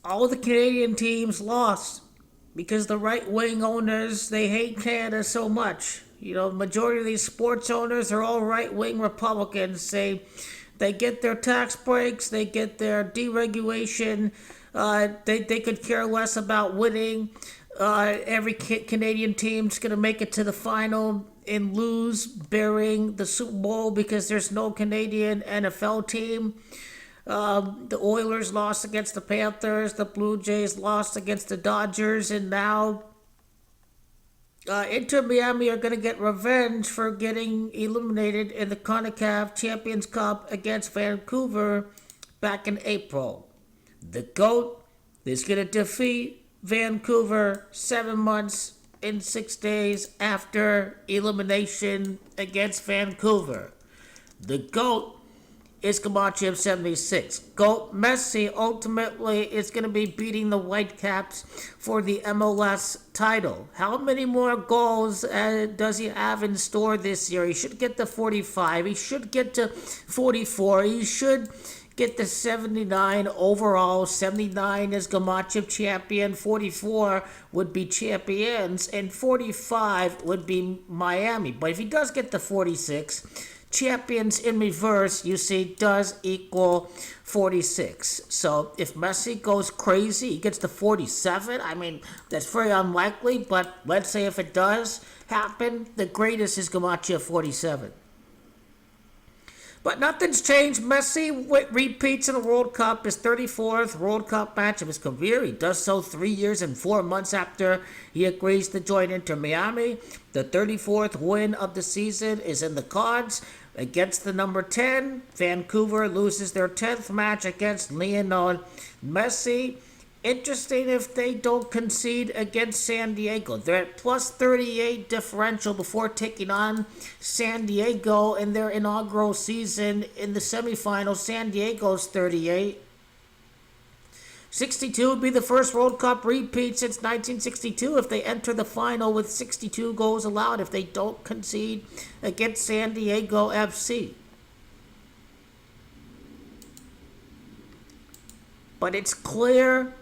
all the Canadian teams lost because the right-wing owners, they hate Canada so much. The majority of these sports owners are all right-wing Republicans. They get their tax breaks, they get their deregulation. They could care less about winning. Every Canadian team's going to make it to the final and lose, bearing the Super Bowl because there's no Canadian NFL team. The Oilers lost against the Panthers. The Blue Jays lost against the Dodgers. And now Inter Miami are going to get revenge for getting eliminated in the CONCACAF Champions Cup against Vancouver back in April. The GOAT is going to defeat Vancouver 7 months and 6 days after elimination against Vancouver. The GOAT is Camacho of 76. GOAT Messi ultimately is going to be beating the Whitecaps for the MLS title. How many more goals does he have in store this year? He should get to 45. He should get to 44. He should get to 79 overall. 79 is Camacho champion. 44 would be champions. And 45 would be Miami. But if he does get to 46, champions in reverse, you see, does equal 46. So if Messi goes crazy, he gets to 47. I mean, that's very unlikely, but let's say if it does happen, the greatest is Camacho 47. But nothing's changed. Messi repeats in the World Cup, his 34th World Cup match of his career. He does so 3 years and 4 months after he agrees to join Inter Miami. The 34th win of the season is in the cards against the number 10. Vancouver loses their 10th match against Lionel Messi. Interesting if they don't concede against San Diego. They're at plus 38 differential before taking on San Diego in their inaugural season in the semifinals. San Diego's 38. 62 would be the first World Cup repeat since 1962 if they enter the final with 62 goals allowed if they don't concede against San Diego FC. But it's clear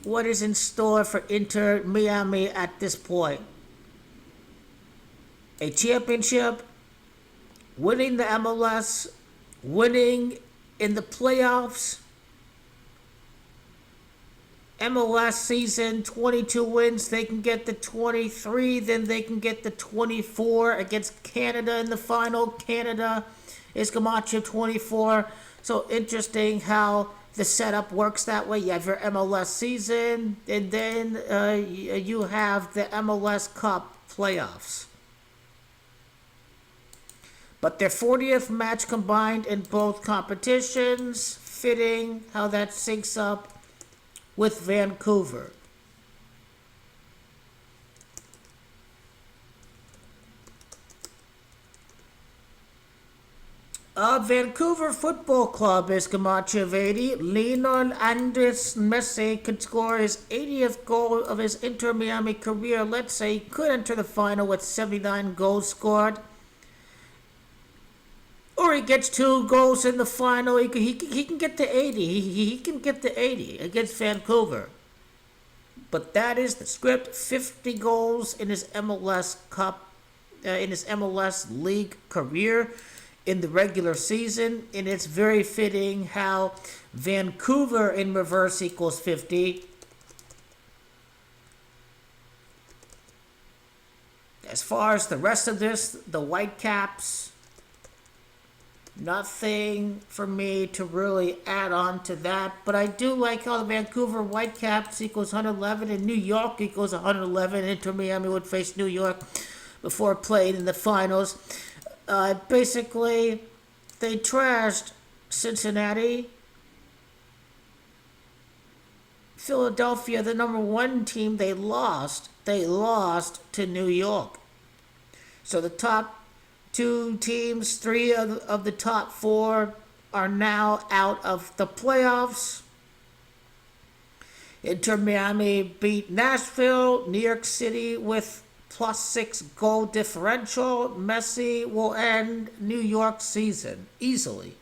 what is in store for Inter Miami at this point. A championship, winning the MLS, winning in the playoffs. MLS season, 22 wins, they can get the 23, then they can get the 24 against Canada in the final. Canada is Camacho 24. So interesting how the setup works that way. You have your MLS season, and then you have the MLS Cup playoffs. But their 40th match combined in both competitions, fitting how that syncs up with Vancouver. Vancouver Football Club is Camacho of 80. Lionel Andres Messi could score his 80th goal of his Inter Miami career. Let's say he could enter the final with 79 goals scored. Or he gets 2 goals in the final. He can get to 80. He can get to 80 against Vancouver. But that is the script. 50 goals in his MLS Cup, in his MLS League career in the regular season, and it's very fitting how Vancouver in reverse equals 50. As far as the rest of this, the Whitecaps, nothing for me to really add on to that, but I do like how the Vancouver Whitecaps equals 111 and New York equals 111. Inter Miami would face New York before playing in the finals. Basically, they trashed Cincinnati. Philadelphia, the number 1 team, they lost. They lost to New York. So the top 2 teams, 3 of the top 4 are now out of the playoffs. Inter Miami beat Nashville, New York City with +6 goal differential. Messi will end New York season easily.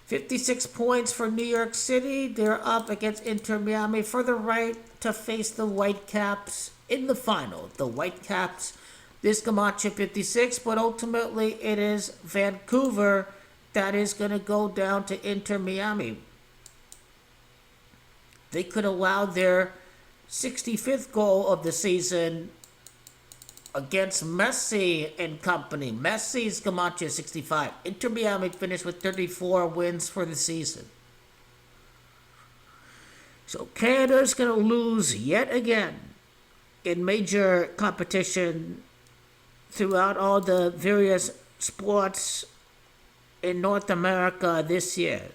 56 points for New York City. They're up against Inter Miami for the right to face the Whitecaps in the final. The Whitecaps, this Camacho 56, but ultimately it is Vancouver that is going to go down to Inter Miami. They could allow their 65th goal of the season against Messi and company. Messi's Camacho 65. Inter Miami finished with 34 wins for the season. So Canada's going to lose yet again in major competition throughout all the various sports in North America this year.